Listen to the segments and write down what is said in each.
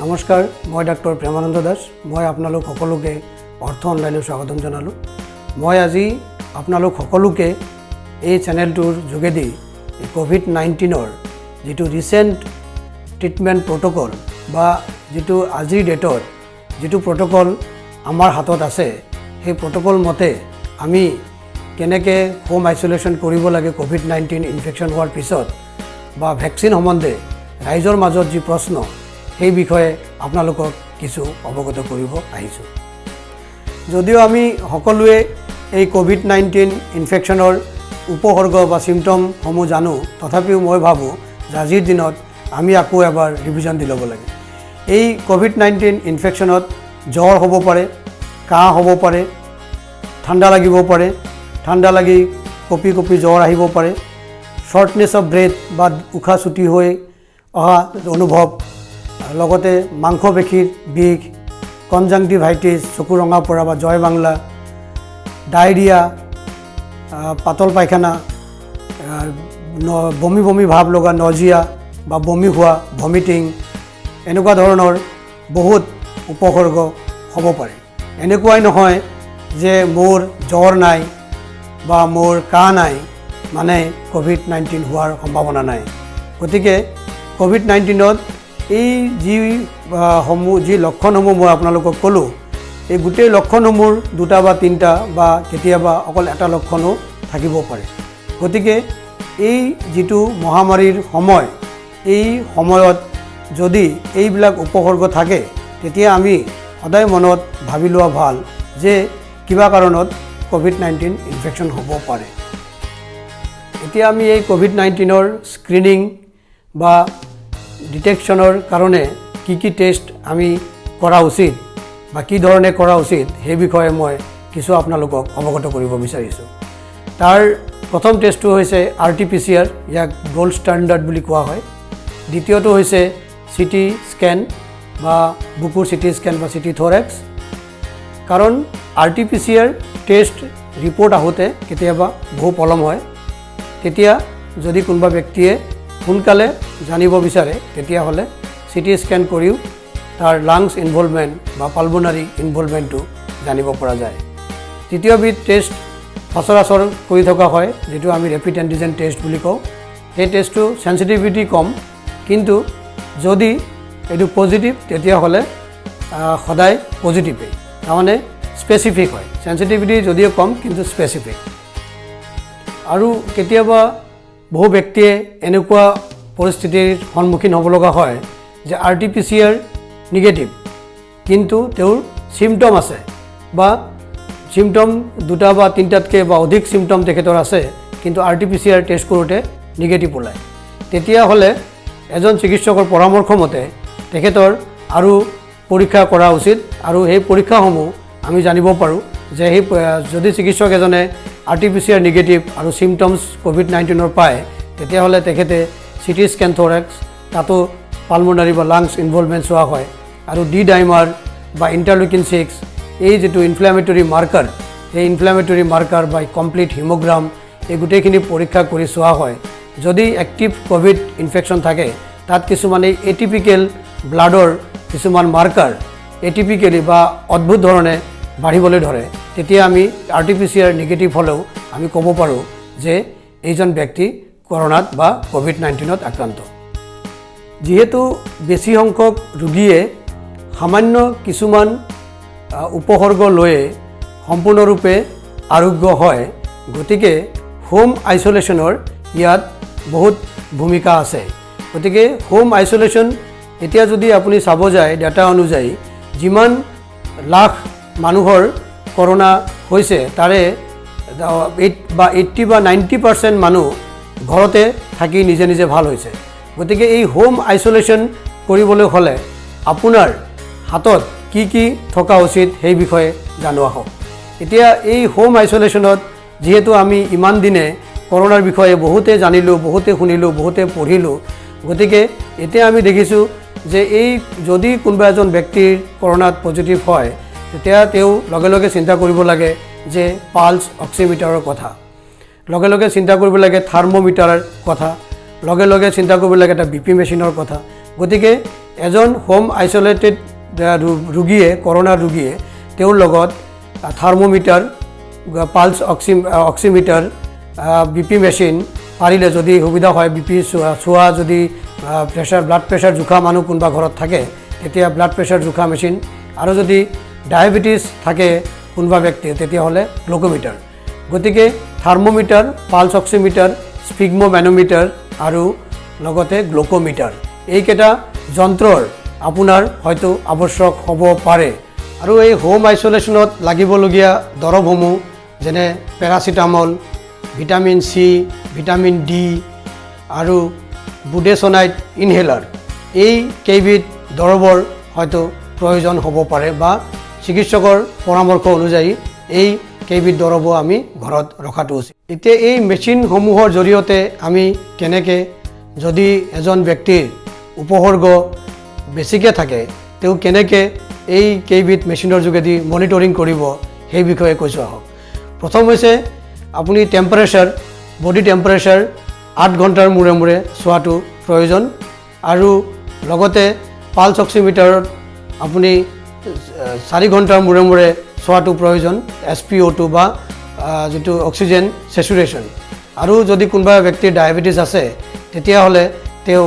নমস্কাৰ, মই ডাক্তৰ প্ৰেমানন্দ দাস। মই আপোনালোক সকলোকে অৰ্থ অনলাইনত স্বাগতম জনালোঁ। মই আজি আপোনালোক সকলোকে এই চেনেলটোৰ যোগেদি কোভিড-19ৰ যিটো ৰিচেণ্ট ট্ৰিটমেণ্ট প্ৰট'কল বা যিটো আজিৰ ডেটত যিটো প্ৰট'কল আমাৰ হাতত আছে, সেই প্ৰট'কল মতে আমি কেনেকৈ হোম আইচলেশ্যন কৰিব লাগে কোভিড-19 ইনফেকশ্যন হোৱাৰ পিছত বা ভেকচিন সম্বন্ধে ৰাইজৰ মাজত যি প্ৰশ্ন, সেই বিষয়ে আপোনালোকক কিছু অৱগত কৰিব আহিছোঁ। যদিও আমি সকলোৱে এই কোভিড-19 ইনফেকশ্যনৰ উপসৰ্গ বা চিমটমসমূহ জানো, তথাপিও মই ভাবোঁ যে আজিৰ দিনত আমি আকৌ এবাৰ ৰিভিজন দি ল'ব লাগে। এই কোভিড-19 ইনফেকশ্যনত জ্বৰ হ'ব পাৰে, কাহ হ'ব পাৰে, ঠাণ্ডা লাগিব পাৰে, ঠাণ্ডা লাগি কঁপি কঁপি জ্বৰ আহিব পাৰে, শ্বৰ্টনেছ অফ ব্ৰেথ বা উশাহ চুটি হৈ অহা অনুভৱ, লগতে মাংসপেশীৰ বিষ, কনজাংটিভাইটিছ, চকু ৰঙা পৰা বা জয় বাংলা, ডায়েৰিয়া, পাতল পায়খানা, বমি বমি ভাৱ লগা, নজিয়া বা বমি হোৱা, ভমিটিং, এনেকুৱা ধৰণৰ বহুত উপসৰ্গ হ'ব পাৰে। এনেকুৱাই নহয় যে মোৰ জ্বৰ নাই বা মোৰ কাহ নাই মানে কোভিড-19 হোৱাৰ সম্ভাৱনা নাই। গতিকে কোভিড-19ত এই যি লক্ষণসমূহ মই আপোনালোকক ক'লোঁ, এই গোটেই লক্ষণসমূহৰ দুটা বা তিনিটা বা কেতিয়াবা অকল এটা লক্ষণো থাকিব পাৰে। গতিকে এই যিটো মহামাৰীৰ সময়, এই সময়ত যদি এইবিলাক উপসৰ্গ থাকে, তেতিয়া আমি সদায় মনত ভাবি লোৱা ভাল যে কিবা কাৰণত কোভিড-19 ইনফেকশ্যন হ'ব পাৰে। এতিয়া আমি এই কোভিড-19ৰ স্ক্ৰিনিং বা ডিটেকশ্যনৰ কাৰণে কি কি টেষ্ট আমি কৰা উচিত বা কি ধৰণে কৰা উচিত, সেই বিষয়ে মই কিছু আপোনালোকক অৱগত কৰিব বিচাৰিছোঁ। তাৰ প্ৰথম টেষ্টটো হৈছে RT-PCR, ইয়াক গোল্ড ষ্টেণ্ডাৰ্ড বুলি কোৱা হয়। দ্বিতীয়টো হৈছে CT স্কেন বা বুকুৰ CT স্কেন বা CT থৰেক্স। কাৰণ RT-PCR টেষ্ট ৰিপৰ্ট আহোঁতে কেতিয়াবা বহু পলম হয়। তেতিয়া যদি কোনোবা ব্যক্তিয়ে সোনকালে জানিব বিচাৰে, তেতিয়াহ'লে CT স্কেন কৰিও তাৰ লাংছ ইনভলভমেণ্ট বা পালমোনাৰী ইনভলভমেণ্টটো জানিব পৰা যায়। তৃতীয়বিধ টেষ্ট সচৰাচৰ কৰি থকা হয়, যিটো আমি ৰেপিড এণ্টিজেন টেষ্ট বুলি কওঁ। সেই টেষ্টটো চেঞ্চিটিভিটি কম, কিন্তু যদি এইটো পজিটিভ তেতিয়াহ'লে সদায় পজিটিভেই, তাৰমানে স্পেচিফিক হয়। চেঞ্চিটিভিটি যদিও কম কিন্তু স্পেচিফিক। আৰু কেতিয়াবা বহু ব্যক্তিয়ে এনেকুৱা পৰিস্থিতিৰ সন্মুখীন হ'ব লগা হয় যে RT-PCR নিগেটিভ, কিন্তু তেওঁৰ চিমটম আছে বা চিমটম দুটা বা তিনিটাতকৈ বা অধিক চিমটম তেখেতৰ আছে, কিন্তু RT-PCR টেষ্ট কৰোঁতে নিগেটিভ ওলায়। তেতিয়াহ'লে এজন চিকিৎসকৰ পৰামৰ্শ মতে তেখেতৰ আৰু পৰীক্ষা কৰা উচিত। আৰু সেই পৰীক্ষাসমূহ আমি জানিব পাৰোঁ যে সেই যদি চিকিৎসক এজনে RT-PCR নিগেটিভ আৰু চিমটমছ কোভিড-19ৰ পায়, তেতিয়াহ'লে তেখেতে CT স্কেন থৰেক্স, তাতো পালমোনাৰী বা লাংছ ইনভলভমেণ্ট চোৱা হয়। আৰু D-ডাইমাৰ বা ইণ্টাৰলিউকিন 6, এই যিটো ইনফ্লেমেটৰী মাৰ্কাৰ, সেই ইনফ্লেমেটৰী মাৰ্কাৰ বা কমপ্লিট হিমোগ্ৰাম, এই গোটেইখিনি পৰীক্ষা কৰি চোৱা হয়। যদি এক্টিভ কোভিড ইনফেকশ্যন থাকে, তাত কিছুমান এই এটিপিকেল ব্লাডৰ কিছুমান মাৰ্কাৰ এটিপিকেলি বা অদ্ভুত ধৰণে বাঢ়িবলৈ ধৰে, তেতিয়া আমি RT-PCR নিগেটিভ হ'লেও আমি ক'ব পাৰোঁ যে এইজন ব্যক্তি কৰোণাত বা কোভিড-19ত আক্ৰান্ত। যিহেতু বেছি সংখ্যক ৰোগীয়ে সামান্য কিছুমান উপসৰ্গ লৈয়ে সম্পূৰ্ণৰূপে আৰোগ্য হয়, গতিকে হোম আইচলেশ্যনৰ ইয়াত বহুত ভূমিকা আছে। গতিকে হোম আইচলেশ্যন এতিয়া যদি আপুনি চাব যায়, ডাটা অনুযায়ী যিমান লাখ মানুহৰ কৰোণা হৈছে, তাৰে 80 বা 90% মানুহ ঘৰতে থাকি নিজে নিজে ভাল হৈছে। গতিকে এই হোম আইচলেশ্যন কৰিবলৈ হ'লে আপোনাৰ হাতত কি কি থকা উচিত, সেই বিষয়ে জানোৱা হওক। এতিয়া এই হোম আইচলেশ্যনত যিহেতু আমি ইমান দিনে কৰোণাৰ বিষয়ে বহুতে জানিলোঁ, বহুতে শুনিলোঁ, বহুতে পঢ়িলোঁ, গতিকে এতিয়া আমি দেখিছোঁ যে এই যদি কোনোবা এজন ব্যক্তিৰ কৰোণাত পজিটিভ হয়, তেতিয়া তেওঁ লগে লগে চিন্তা কৰিব লাগে যে পালছ অক্সিমিটাৰৰ কথা, লগে লগে চিন্তা কৰিব লাগে থাৰ্মোমিটাৰৰ কথা, লগে লগে চিন্তা কৰিব লাগে এটা BP মেচিনৰ কথা। গতিকে এজন হোম আইচলেটেড ৰোগীয়ে কৰোনা ৰোগীয়ে তেওঁৰ লগত thermometer pulse oximeter BP machine পাৰিলে যদি সুবিধা হয় বিপি চোৱা যদি প্ৰেছাৰ ব্লাড প্ৰেছাৰ জোখা মানুহ কোনোবা ঘৰত থাকে তেতিয়া ব্লাড প্ৰেছাৰ জোখা মেচিন আৰু যদি ডায়েবেটিছ থাকে কোনোবা ব্যক্তিৰ তেতিয়াহ'লে গ্লুকোমিটাৰ গতিকে থাৰ্মোমিটাৰ পালছ অক্সিমিটাৰ স্পিগমোমেনোমিটাৰ আৰু লগতে গ্লুকোমিটাৰ এইকেইটা যন্ত্ৰৰ আপোনাৰ হয়তো আৱশ্যক হ'ব পাৰে আৰু এই হোম আইচলেশ্যনত লাগিবলগীয়া দৰৱসমূহ যেনে paracetamol vitamin C vitamin D আৰু বুডেছনাইট ইনহেলাৰ এই কেইবিধ দৰৱৰ হয়তো প্ৰয়োজন হ'ব পাৰে বা চিকিৎসকৰ পৰামৰ্শ অনুযায়ী এই কেইবিধ দৰৱো আমি ঘৰত ৰখাটো উচিত এতিয়া এই মেচিনসমূহৰ জৰিয়তে আমি কেনেকৈ যদি এজন ব্যক্তিৰ উপসৰ্গ বেছিকৈ থাকে তেওঁ কেনেকৈ এই কেইবিধ মেচিনৰ যোগেদি মনিটৰিং কৰিব সেই বিষয়ে কৈছোঁ আহক প্ৰথম হৈছে আপুনি টেম্পাৰেচাৰ বডি টেম্পাৰেচাৰ 8 ঘণ্টাৰ মূৰে মূৰে চোৱাটো প্ৰয়োজন আৰু লগতে পালছ অক্সিমিটাৰত আপুনি 4 ঘণ্টাৰ মূৰে মূৰে চোৱাটো প্ৰয়োজন SpO2 বা যেটো অক্সিজেন স্যাচুৰেশ্যন আৰু যদি কোনোবা ব্যক্তিৰ ডায়েবেটিছ আছে তেতিয়াহ'লে তেওঁ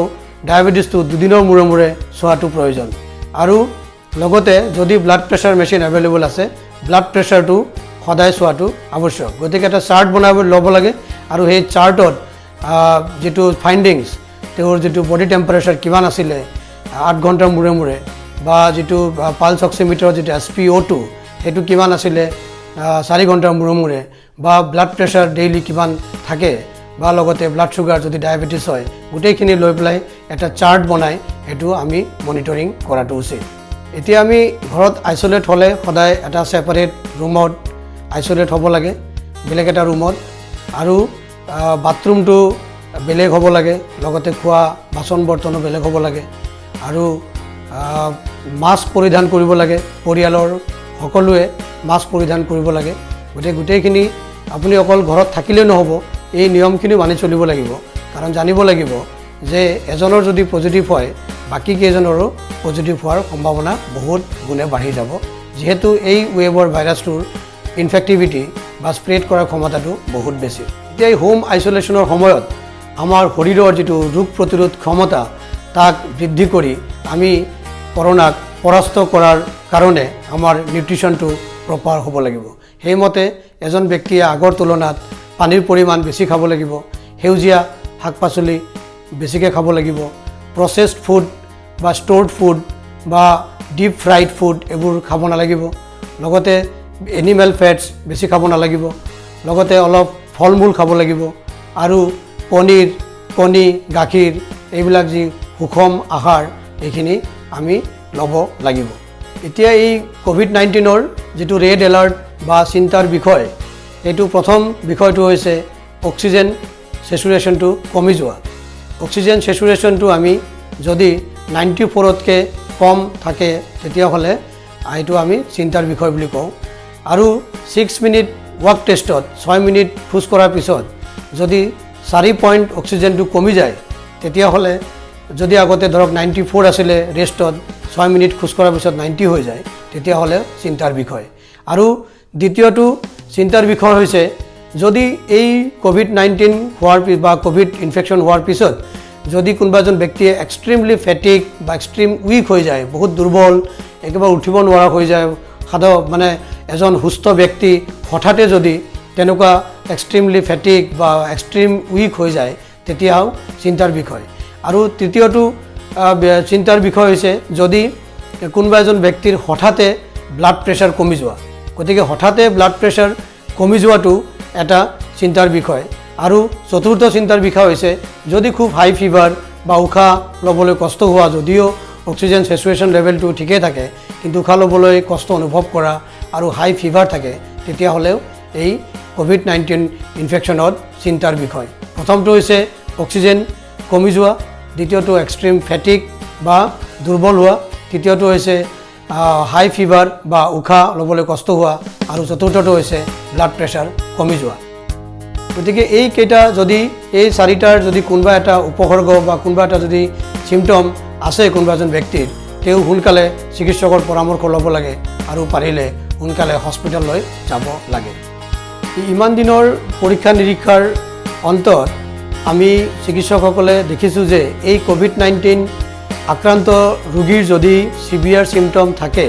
ডায়েবেটিছটো দুদিনৰ মূৰে মূৰে চোৱাটো প্ৰয়োজন আৰু লগতে যদি ব্লাড প্ৰেছাৰ মেচিন এভেইলেবল আছে ব্লাড প্ৰেছাৰটো সদায় চোৱাটো আৱশ্যক গতিকে এটা চাৰ্ট বনাব ল'ব লাগে আৰু সেই চাৰ্টত যেটো ফাইণ্ডিংছ তেওঁৰ যেটো বডি টেম্পাৰেচাৰ কিমান আছিলে 8 ঘণ্টাৰ মূৰে মূৰে বা যেটো পালছ অক্সিমিটাৰৰ যেটো SpO2 সেইটো কিমান আছিলে 4 ঘণ্টাৰ মূৰে মূৰে বা ব্লাড প্ৰেছাৰ ডেইলি কিমান থাকে বা লগতে ব্লাড সুগাৰ যদি ডায়েবেটিছ হয় গোটেইখিনি লৈ পেলাই এটা চাৰ্ট বনাই সেইটো আমি মনিটৰিং কৰাটো উচিত এতিয়া আমি ঘৰত আইচলেট হ'লে সদায় এটা সেপাৰেট ৰুমত আইচলেট হ'ব লাগে বেলেগ এটা ৰুমত আৰু বাথৰুমটো বেলেগ হ'ব লাগে লগতে খোৱা বাচন বৰ্তনো বেলেগ হ'ব লাগে আৰু মাস্ক পৰিধান কৰিব লাগে পৰিয়ালৰ সকলোৱে মাস্ক পৰিধান কৰিব লাগে গোটেইখিনি আপুনি অকল ঘৰত থাকিলে নহ'ব এই নিয়মখিনি মানি চলিব লাগিব কাৰণ জানিব লাগিব যে এজনৰ যদি পজিটিভ হয় বাকি কেইজনৰো পজিটিভ হোৱাৰ সম্ভাৱনা বহুত গুণে বাঢ়ি যাব যেহেতু এই ৱেভৰ ভাইৰাছটোৰ ইনফেক্টিভিটি বা স্প্ৰেড কৰাৰ ক্ষমতাটো বহুত বেছি এতিয়া এই হোম আইচলেশ্যনৰ সময়ত আমাৰ শৰীৰৰ যেটো ৰোগ প্ৰতিৰোধ ক্ষমতা তাক বৃদ্ধি কৰি আমি কৰোনাক পৰাস্ত কৰাৰ কাৰণে আমাৰ নিউট্ৰিশ্যনটো প্ৰপাৰ হ'ব লাগিব সেইমতে এজন ব্যক্তিয়ে আগৰ তুলনাত পানীৰ পৰিমাণ বেছি খাব লাগিব সেউজীয়া শাক-পাচলি বেছিকৈ খাব লাগিব প্ৰসেসড ফুড বা ষ্ট'ৰড ফুড বা ডিপ ফ্ৰাইড ফুড এইবোৰ খাব নালাগিব লগতে এনিমেল ফেটছ বেছি খাব নালাগিব লগতে অলপ ফল-মূল খাব লাগিব আৰু পনীৰ কণী গাখীৰ এইবিলাক যি সুষম আহাৰ এইখিনি আমি ল'ব লাগিব এতিয়া এই কোভিড-19ৰ যেটো ৰেড এলাৰ্ট বা চিন্তাৰ বিষয় এইটো প্ৰথম বিষয়টো হৈছে অক্সিজেন স্যাচুৰেশ্যনটো কমি যোৱা অক্সিজেন স্যাচুৰেশ্যনটো আমি যদি 94তকৈ কম থাকে তেতিয়াহ'লে এইটো আমি চিন্তাৰ বিষয় বুলি কওঁ আৰু 6 মিনিট ৱাক টেষ্টত 6 মিনিট খোজ কৰাৰ পিছত যদি 4 পইণ্ট অক্সিজেনটো কমি যায় তেতিয়াহ'লে যদি আগতে ধৰক 94 আছিলে ৰেষ্টত 6 মিনিট খোজ কৰাৰ পিছত 90 হৈ যায় তেতিয়াহ'লে চিন্তাৰ বিষয় আৰু দ্বিতীয়টো চিন্তাৰ বিষয় হৈছে যদি এই কোভিড-19 হোৱাৰ বা কোভিড ইনফেকশ্যন হোৱাৰ পিছত যদি কোনোবা এজন ব্যক্তিয়ে এক্সট্ৰিমলি ফেটিক বা এক্সট্ৰিম উইক হৈ যায় বহুত দুৰ্বল একেবাৰে উঠিব নোৱাৰা হৈ যায় মানে এজন সুস্থ ব্যক্তি হঠাতে যদি তেনেকুৱা এক্সট্ৰিমলি ফেটিক বা এক্সট্ৰিম উইক হৈ যায় তেতিয়াও চিন্তাৰ বিষয় আৰু তৃতীয়টো চিন্তাৰ বিষয় হৈছে যদি কোনোবা এজন ব্যক্তিৰ হঠাতে ব্লাড প্ৰেছাৰ কমি যোৱা গতিকে হঠাতে ব্লাড প্ৰেছাৰ কমি যোৱাটো এটা চিন্তাৰ বিষয় আৰু চতুৰ্থ চিন্তাৰ বিষয় হৈছে যদি খুব হাই ফিভাৰ বা উশাহ ল'বলৈ কষ্ট হোৱা যদিও অক্সিজেন স্যাচুৰেশ্যন লেভেলটো ঠিকেই থাকে কিন্তু উশাহ ল'বলৈ কষ্ট অনুভৱ কৰা আৰু হাই ফিভাৰ থাকে তেতিয়াহ'লেও এই কোভিড-19 ইনফেকশ্যনত চিন্তাৰ বিষয় প্ৰথমটো হৈছে অক্সিজেন কমি যোৱা দ্বিতীয়টো এক্সট্ৰিম ফেটিক বা দুৰ্বল হোৱা তৃতীয়টো হৈছে হাই ফিভাৰ বা উশাহ ল'বলৈ কষ্ট হোৱা আৰু চতুৰ্থটো হৈছে ব্লাড প্ৰেছাৰ কমি যোৱা গতিকে এইকেইটা যদি এই চাৰিটাৰ যদি কোনোবা এটা উপসৰ্গ বা কোনোবা এটা যদি চিমটম আছে কোনোবা এজন ব্যক্তিৰ তেওঁ সোনকালে চিকিৎসকৰ পৰামৰ্শ ল'ব লাগে আৰু পাৰিলে সোনকালে হস্পিটেললৈ যাব লাগে। ইমান দিনৰ পৰীক্ষা নিৰীক্ষাৰ অন্তত আমি চিকিৎসকসকলে দেখিছোঁ যে এই কোভিড-19 আক্ৰান্ত ৰোগীৰ যদি সিভিয়াৰ চিমটম থাকে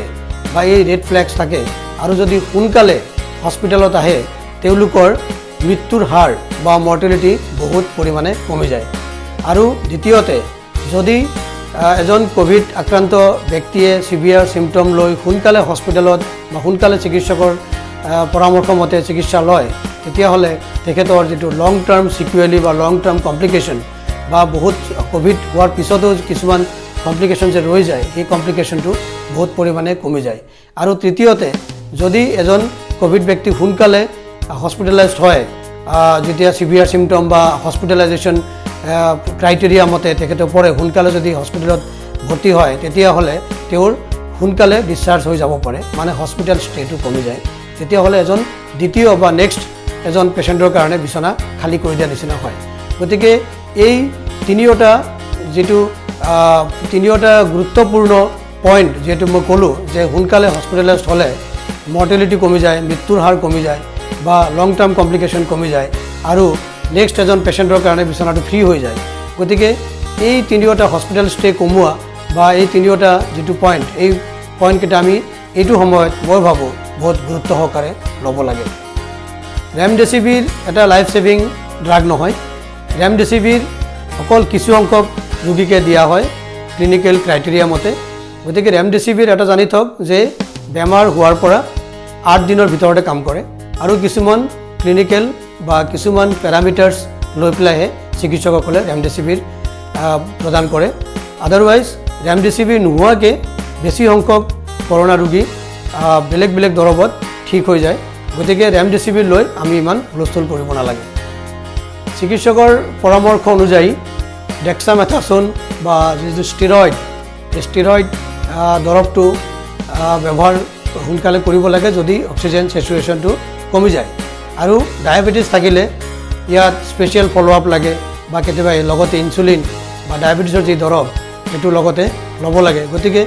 বা এই ৰেড ফ্লেগছ থাকে আৰু যদি সোনকালে হস্পিটেলত আহে তেওঁলোকৰ মৃত্যুৰ হাৰ বা মৰ্টেলিটি বহুত পৰিমাণে কমি যায়। আৰু দ্বিতীয়তে যদি এজন কোভিড আক্ৰান্ত ব্যক্তিয়ে সিভিয়াৰ চিমটম লৈ সোনকালে হস্পিটেলত বা সোনকালে চিকিৎসকৰ পৰামৰ্শ মতে চিকিৎসা লয় তেতিয়াহ'লে তেখেতৰ যিটো লং টাৰ্ম সিকুৱেলি বা লং টাৰ্ম কমপ্লিকেশ্যন বা বহুত কোভিড হোৱাৰ পিছতো কিছুমান কমপ্লিকেশ্যন যে ৰৈ যায় সেই কমপ্লিকেশ্যনটো বহুত পৰিমাণে কমি যায়। আৰু তৃতীয়তে যদি এজন কোভিড ব্যক্তি সোনকালে হস্পিটেলাইজড হয় যেতিয়া সিভিয়াৰ চিমটম বা হস্পিটেলাইজেশ্যন ক্ৰাইটেৰিয়া মতে তেখেতে পৰে সোনকালে যদি হস্পিটেলত ভৰ্তি হয় তেতিয়াহ'লে তেওঁৰ সোনকালে ডিসচাৰ্জ হৈ যাব পাৰে মানে হস্পিটেল ষ্টেটো কমি যায়। তেতিয়াহ'লে এজন দ্বিতীয় বা নেক্সট এজন পেচেণ্টৰ কাৰণে বিচনা খালী কৰি দিয়া নিচিনা হয়। গতিকে এই তিনিওটা গুৰুত্বপূৰ্ণ পইণ্ট যিহেতু মই ক'লোঁ যে সোনকালে হস্পিটেলাইজড হ'লে মৰ্টেলিটি কমি যায়, মৃত্যুৰ হাৰ কমি যায় বা লং টাৰ্ম কমপ্লিকেশ্যন কমি যায় আৰু নেক্সট এজন পেচেণ্টৰ কাৰণে বিচনাটো ফ্ৰী হৈ যায়। গতিকে এই তিনিওটা হস্পিটেল ষ্টে কমোৱা বা এই তিনিওটা যিটো পইণ্ট এই পইণ্টকেইটা আমি এইটো সময়ত মই ভাবোঁ বহুত গুৰুত্ব সহকাৰে ল'ব লাগে। ৰেমডেছিভিৰ এটা লাইফ ছেভিং ড্ৰাগ নহয়। ৰেমডেছিভিৰ অকল কিছু সংখ্যক ৰোগীকে দিয়া হয় ক্লিনিকেল ক্ৰাইটেৰিয়া মতে। গতিকে ৰেমডেছিভিৰ এটা জানি থওক যে বেমাৰ হোৱাৰ পৰা 8 দিনৰ ভিতৰতে কাম কৰে আৰু কিছুমান ক্লিনিকেল বা কিছুমান পেৰামিটাৰ্ছ লৈ পেলাইহে চিকিৎসকসকলে ৰেমডেছিভিৰ প্ৰদান কৰে। আদাৰৱাইজ ৰেমডেছিভিৰ নোহোৱাকৈ বেছি সংখ্যক কৰোনা ৰোগী বেলেগ বেলেগ দৰৱত ঠিক হৈ যায়। গতিকে ৰেমডেছিভিৰ লৈ আমি ইমান হুলস্থুল কৰিব নালাগে। চিকিৎসকৰ পৰামৰ্শ অনুযায়ী ডেক্সামেথাছন বা যিটো ষ্টেৰইড এই ষ্টেৰইড দৰৱটো ব্যৱহাৰ সোনকালে কৰিব লাগে যদি অক্সিজেন চেচুৰেশ্যনটো কমি যায়। আৰু ডায়েবেটিছ থাকিলে ইয়াত স্পেচিয়েল ফ'ল' আপ লাগে বা কেতিয়াবা লগতে ইনচুলিন বা ডায়েবেটিছৰ যি দৰৱ সেইটো লগতে ল'ব লাগে। গতিকে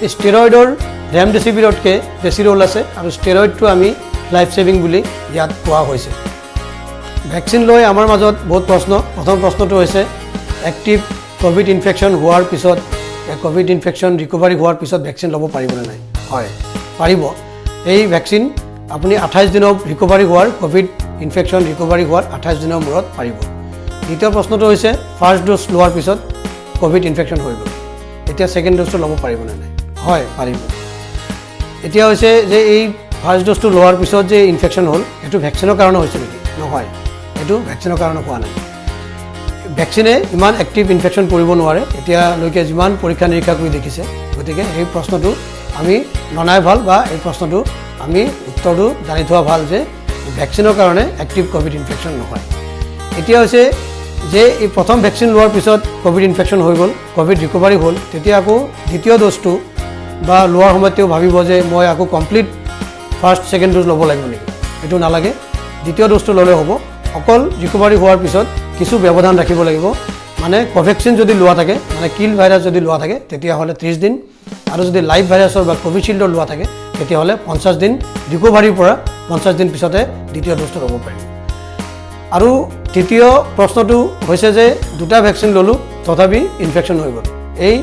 এই ষ্টেৰইডৰ ৰেমডেছিভিৰতকৈ বেছি ৰোল আছে আৰু ষ্টেৰইডটো আমি লাইফ ছেভিং বুলি ইয়াত কোৱা হৈছে। ভেকচিন লৈ আমাৰ মাজত বহুত প্ৰশ্ন। প্ৰথম প্ৰশ্নটো হৈছে এক্টিভ কোভিড ইনফেকশ্যন হোৱাৰ পিছত কোভিড ইনফেকশ্যন ৰিকভাৰী হোৱাৰ পিছত ভেকচিন ল'ব পাৰিবনে নাই? হয়, পাৰিব। এই ভেকচিন আপুনি 28 দিনৰ ৰিকভাৰী হোৱাৰ কোভিড ইনফেকশ্যন ৰিকভাৰী হোৱাৰ 28 দিনৰ মূৰত পাৰিব। দ্বিতীয় প্ৰশ্নটো হৈছে ফাৰ্ষ্ট ড'জ লোৱাৰ পিছত কোভিড ইনফেকশ্যন হৈ গ'ল, এতিয়া ছেকেণ্ড ড'জটো ল'ব পাৰিবনে নাই? হয়, পাৰিব। এতিয়া হৈছে যে এই ফাৰ্ষ্ট ড'জটো লোৱাৰ পিছত যে ইনফেকশ্যন হ'ল সেইটো ভেকচিনৰ কাৰণে হৈছে নেকি? নহয়, এইটো ভেকচিনৰ কাৰণে হোৱা নাই। ভেকচিনে ইমান এক্টিভ ইনফেকশ্যন কৰিব নোৱাৰে এতিয়ালৈকে যিমান পৰীক্ষা নিৰীক্ষা কৰি দেখিছে। গতিকে এই প্ৰশ্নটো আমি জনাই ভাল বা এই প্ৰশ্নটো আমি উত্তৰটো জানি থোৱা ভাল যে ভেকচিনৰ কাৰণে এক্টিভ কোভিড ইনফেকশ্যন নহয়। এতিয়া হৈছে যে এই প্ৰথম ভেকচিন লোৱাৰ পিছত কোভিড ইনফেকশ্যন হৈ গ'ল, কোভিড ৰিকভাৰী হ'ল, তেতিয়া আকৌ দ্বিতীয় ড'জটো বা লোৱাৰ সময়ত তেওঁ ভাবিব যে মই আকৌ কমপ্লিট ফাৰ্ষ্ট ছেকেণ্ড ড'জ ল'ব লাগিব নেকি? এইটো নালাগে, দ্বিতীয় ড'জটো ল'লে হ'ব। অকল ৰিকভাৰী হোৱাৰ পিছত কিছু ব্যৱধান ৰাখিব লাগিব। মানে কোভেক্সিন যদি লোৱা থাকে মানে কিল ভাইৰাছ যদি লোৱা থাকে তেতিয়াহ'লে 30 দিন আৰু যদি লাইভ ভাইৰাছৰ বা কোভিচিল্ডৰ লোৱা থাকে তেতিয়াহ'লে 50 দিন ৰিকভাৰীৰ পৰা 50 দিন পিছতে দ্বিতীয় ড'জটো ল'ব পাৰিব। আৰু তৃতীয় প্ৰশ্নটো হৈছে যে দুটা ভেকচিন ল'লোঁ তথাপি ইনফেকশ্যন হৈ গ'ল, এই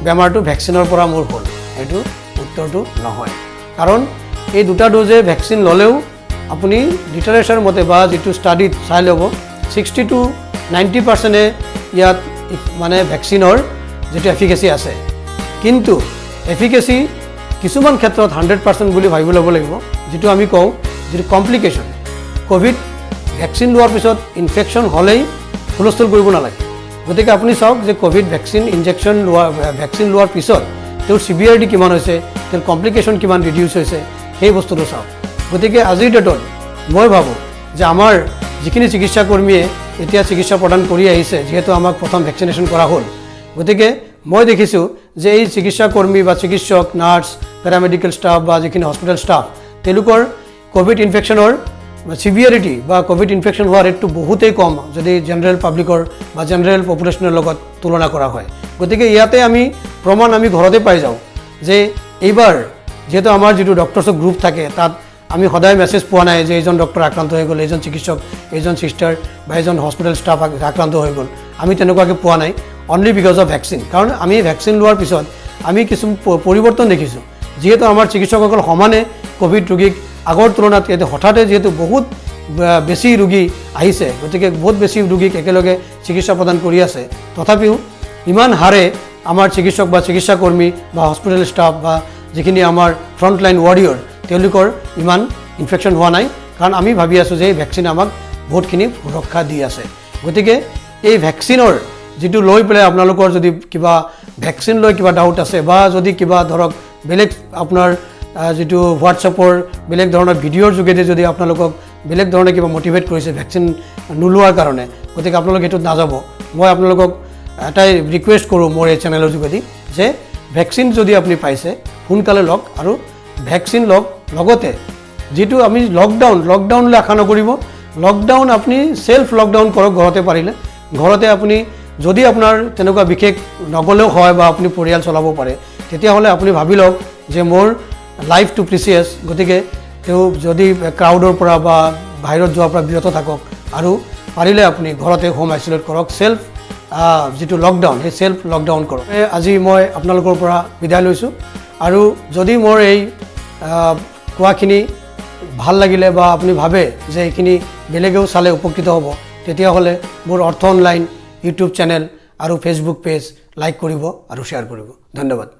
বেমাৰটো ভেকচিনৰ পৰা মোৰ হ'ল। এইটো উত্তৰটো নহয়, কাৰণ এই দুটা ড'জে ভেকচিন ল'লেও আপুনি লিটাৰেচাৰ মতে বা যিটো ষ্টাডিত চাই ল'ব 60 to 90% ইয়াত মানে ভেকচিনৰ যিটো এফিকেচি আছে, কিন্তু এফিকেচি কিছুমান ক্ষেত্ৰত 100% বুলি ভাবিব ল'ব লাগিব। যিটো আমি কওঁ যিটো কমপ্লিকেশ্যন, কোভিড ভেকচিন লোৱাৰ পিছত ইনফেকশ্যন হ'লেই হুলস্থুল কৰিব নালাগে। গতিকে আপুনি চাওক যে কোভিড ভেকচিন ভেকচিন লোৱাৰ পিছত তেওঁৰ চিভিয়াৰিটি কিমান হৈছে, তেওঁৰ কমপ্লিকেশ্যন কিমান ৰিডিউচ হৈছে, সেই বস্তুটো চাওক। গতিকে আজিৰ ডেটত মই ভাবোঁ যে আমাৰ যিখিনি চিকিৎসা কৰ্মীয়ে এতিয়া চিকিৎসা প্ৰদান কৰি আহিছে, যিহেতু আমাক প্ৰথম ভেকচিনেশ্যন কৰা হ'ল, গতিকে মই দেখিছোঁ যে এই চিকিৎসা কৰ্মী বা চিকিৎসক, নাৰ্ছ, পেৰামেডিকেল ষ্টাফ বা যিখিনি হস্পিটেল ষ্টাফ তেওঁলোকৰ কোভিড ইনফেকশ্যনৰ চিভিয়াৰিটি বা কোভিড ইনফেকশ্যন হোৱাৰ ৰেটটো বহুতেই কম যদি জেনেৰেল পাব্লিকৰ বা জেনেৰেল পপুলেশ্যনৰ লগত তুলনা কৰা হয়। গতিকে ইয়াতে আমি প্ৰমাণ আমি ঘৰতে পাই যাওঁ যে এইবাৰ যিহেতু আমাৰ যিটো ডক্টৰ্ছৰ গ্ৰুপ থাকে তাত আমি সদায় মেছেজ পোৱা নাই যে এইজন ডক্টৰ আক্ৰান্ত হৈ গ'ল, এইজন চিকিৎসক, এইজন চিষ্টাৰ বা এইজন হস্পিটেল ষ্টাফ আক্ৰান্ত হৈ গ'ল, আমি তেনেকুৱাকৈ পোৱা নাই অনলি বিকজ অফ ভেকচিন। কাৰণ আমি ভেকচিন লোৱাৰ পিছত আমি কিছু পৰিৱৰ্তন দেখিছোঁ। যিহেতু আমাৰ চিকিৎসকসকল সমানে কোভিড ৰোগীক আগৰ তুলনাত হঠাতে যিহেতু বহুত বেছি ৰোগী আহিছে, গতিকে বহুত বেছি ৰোগীক একেলগে চিকিৎসা প্ৰদান কৰি আছে, তথাপিও ইমান হাৰে আমাৰ চিকিৎসক বা চিকিৎসাকৰ্মী বা হস্পিটেল ষ্টাফ বা যিখিনি আমাৰ ফ্ৰণ্টলাইন ৱাৰিয়ৰ তেওঁলোকৰ ইমান ইনফেকশ্যন হোৱা নাই। কাৰণ আমি ভাবি আছোঁ যে এই ভেকচিন আমাক বহুতখিনি সুৰক্ষা দি আছে। গতিকে এই ভেকচিনৰ যিটো লৈ পেলাই আপোনালোকৰ যদি কিবা ভেকচিন লৈ কিবা ডাউট আছে বা যদি কিবা ধৰক বেলেগ আপোনাৰ যিটো হোৱাটছএপৰ বেলেগ ধৰণৰ ভিডিঅ'ৰ যোগেদি যদি আপোনালোকক বেলেগ ধৰণে কিবা মটিভেট কৰিছে ভেকচিন নোলোৱাৰ কাৰণে, গতিকে আপোনালোক সেইটোত নাযাব। মই আপোনালোকক এটাই ৰিকুৱেষ্ট কৰোঁ মোৰ এই চেনেলৰ যোগেদি যে ভেকচিন যদি আপুনি পাইছে সোনকালে লওক আৰু ভেকচিন লওক। লগতে যিটো আমি লকডাউনলৈ আশা নকৰিব, লকডাউন আপুনি চেল্ফ লকডাউন কৰক ঘৰতে পাৰিলে। ঘৰতে আপুনি যদি আপোনাৰ তেনেকুৱা বিশেষ নগ'লেও হয় বা আপুনি পৰিয়াল চলাব পাৰে, তেতিয়াহ'লে আপুনি ভাবি লওক যে মোৰ লাইফটো প্ৰিচিয়াছ, গতিকে তেওঁ যদি ক্ৰাউডৰ পৰা বা বাহিৰত যোৱাৰ পৰা বিৰত থাকক আৰু পাৰিলে আপুনি ঘৰতে হোম আইচলেট কৰক। চেল্ফ যিটো লকডাউন সেই চেল্ফ লকডাউন কৰক। আজি মই আপোনালোকৰ পৰা বিদায় লৈছোঁ আৰু যদি মোৰ এই কোৱাখিনি ভাল লাগিলে বা আপুনি ভাবে যে এইখিনি বেলেগেও চালে উপকৃত হ'ব, তেতিয়াহ'লে মোৰ অৰ্থ অনলাইন ইউটিউব চেনেল আৰু ফেচবুক পেজ লাইক কৰিব আৰু শ্বেয়াৰ কৰিব। ধন্যবাদ।